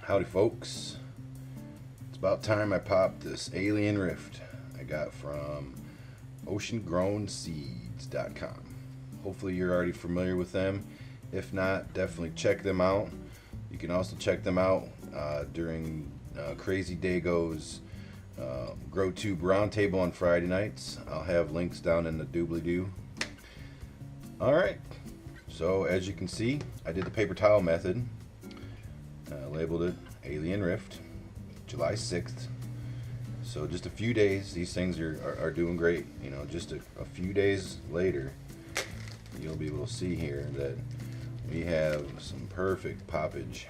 Howdy folks, it's about time I popped this Alien Rift I got from oceangrownseeds.com. Hopefully you're already familiar with them. If not, definitely check them out. You can also check them out during Crazy Dago's GrowTube Roundtable on Friday nights. I'll have links down in the doobly-doo. Alright, so as you can see, I did the paper towel method. Labeled it Alien Rift, July 6th. So just a few days, these things are doing great. You know, just a few days later, you'll be able to see here that we have some perfect poppage.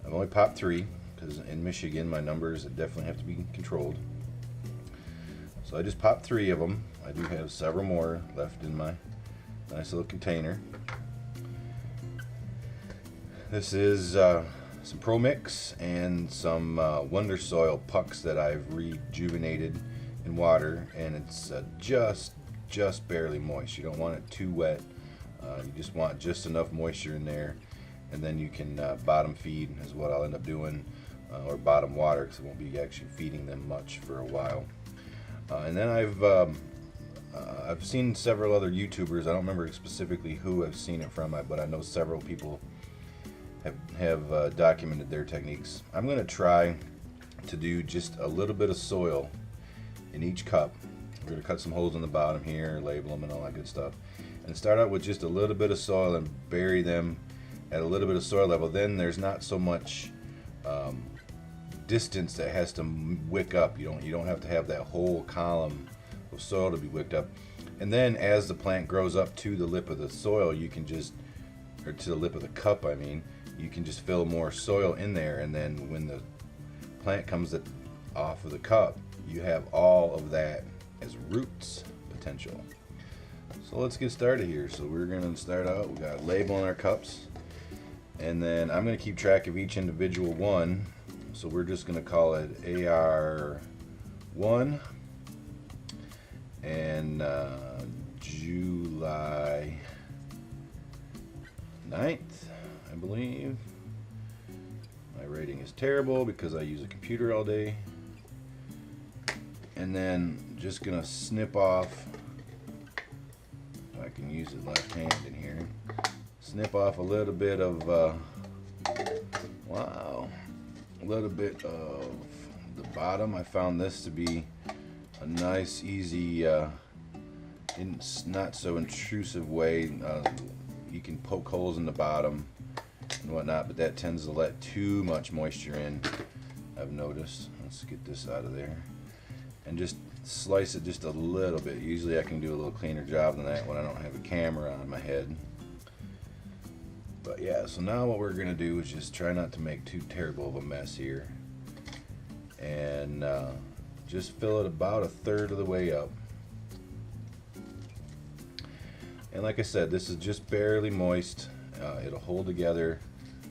I've only popped 3 because in Michigan my numbers definitely have to be controlled. So I just popped 3 of them. I do have several more left in my nice little container. This is some Pro Mix and some Wonder Soil pucks that I've rejuvenated in water, and it's just barely moist. You don't want it too wet. You just want just enough moisture in there, and then you can bottom feed is what I'll end up doing, or bottom water, because I won't be actually feeding them much for a while. And then I've seen several other YouTubers. I don't remember specifically who I've seen it from, but I know several people have documented their techniques. I'm going to try to do just a little bit of soil in each cup. We're going to cut some holes in the bottom here, label them and all that good stuff, and start out with just a little bit of soil and bury them at a little bit of soil level. Then there's not so much distance that has to wick up. You don't have to have that whole column of soil to be wicked up. And then as the plant grows up to the lip of the soil, you can just, or to the lip of the cup, I mean, you can just fill more soil in there, and then when the plant comes off of the cup, you have all of that as roots potential. So let's get started here. So we're going to start out, we got a label on our cups, and then I'm going to keep track of each individual one. So we're just going to call it AR1 and July 9th, I believe. My rating is terrible because I use a computer all day. And then just gonna snip off, if I can use it left hand in here, snip off a little bit of wow, a little bit of the bottom. I found this to be a nice, easy, not so intrusive way. You can poke holes in the bottom and whatnot, but that tends to let too much moisture in, I've noticed. Let's get this out of there and just slice it just a little bit. Usually I can do a little cleaner job than that when I don't have a camera on my head. But yeah, so now what we're gonna do is just try not to make too terrible of a mess here, and just fill it about 1/3 of the way up. And like I said, this is just barely moist. It'll hold together.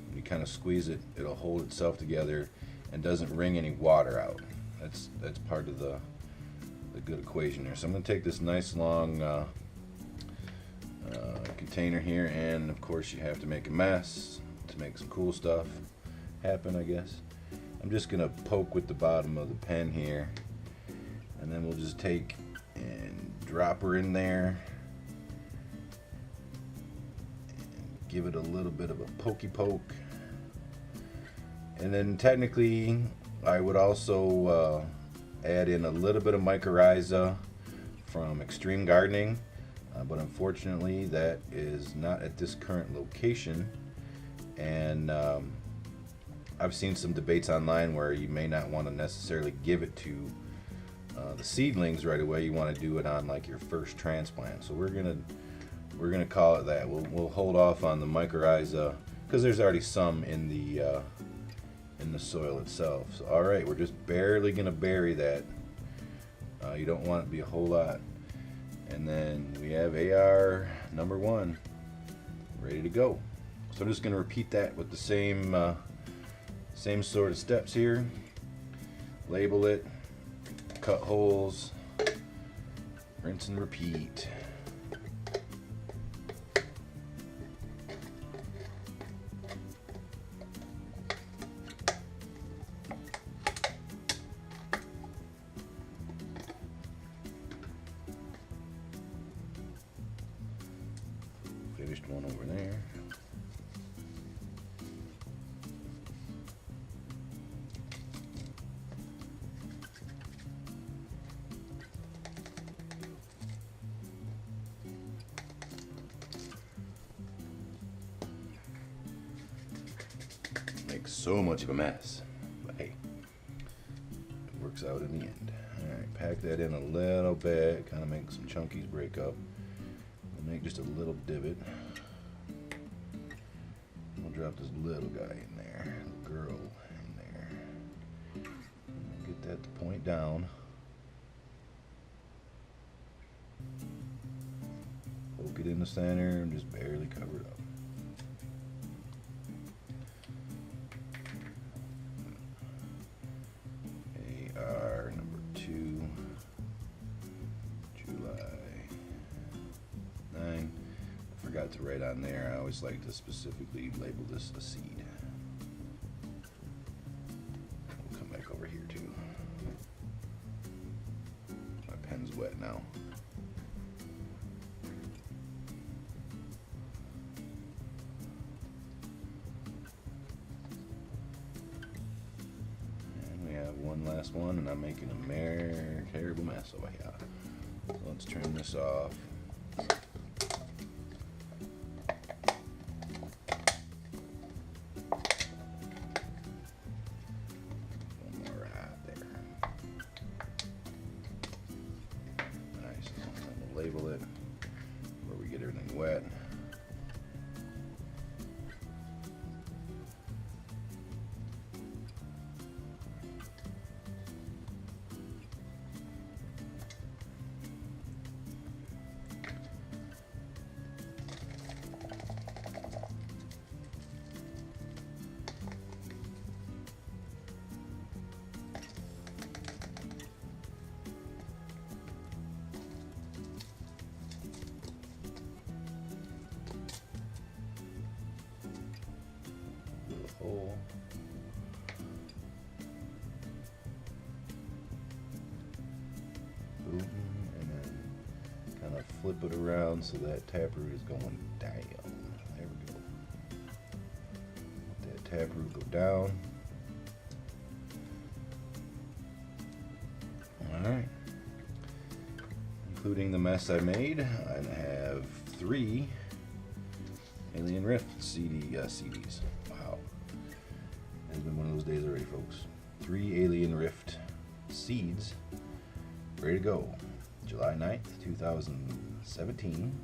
When you kind of squeeze it, it'll hold itself together and doesn't wring any water out. That's part of the good equation here. So I'm going to take this nice long container here, and of course you have to make a mess to make some cool stuff happen, I guess. I'm just going to poke with the bottom of the pen here, and then we'll just take and drop her in there. Give it a little bit of a pokey poke, and then technically I would also add in a little bit of mycorrhiza from Extreme Gardening, but unfortunately that is not at this current location, and I've seen some debates online where you may not want to necessarily give it to the seedlings right away. You want to do it on like your first transplant. So we're gonna call it that. We'll hold off on the mycorrhiza because there's already some in the soil itself. So all right, we're just barely gonna bury that. You don't want it to be a whole lot. And then we have AR number 1 ready to go. So I'm just gonna repeat that with the same sort of steps here. Label it, cut holes, rinse and repeat. so much of a mess. But hey, it works out in the end. Alright, pack that in a little bit, kind of make some chunkies break up. We'll make just a little divot. We'll drop this little guy in there, little girl in there. We'll get that to point down. Poke it in the center and just barely cover it up. AR number 2, July 9. I forgot to write on there. I always like to specifically label this a seed. We'll come back over here too. My pen's wet now. One last one, and I'm making a terrible mess over here. So let's turn this off. One more right there. Nice. And we'll label it where we get everything wet. Hole. Boom, and then kind of flip it around so that taproot is going down. There we go. Let that taproot go down. Alright. Including the mess I made, I have 3 Alien Rift CDs. Wow. It's been one of those days already, folks. 3 Alien Rift seeds ready to go. July 9th, 2017.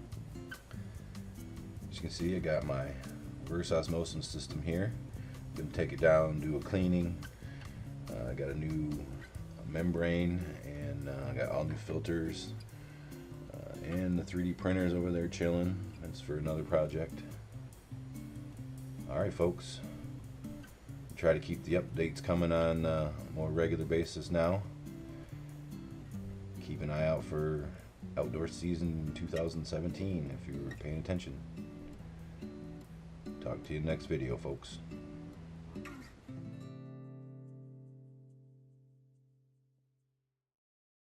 As you can see, I got my reverse osmosis system here. I'm going to take it down, do a cleaning. I got a new membrane, and I got all new filters. And the 3D printers over there chilling. That's for another project. Alright, folks. Try to keep the updates coming on a more regular basis now. Keep an eye out for outdoor season 2017 if you were paying attention. Talk to you next video, folks.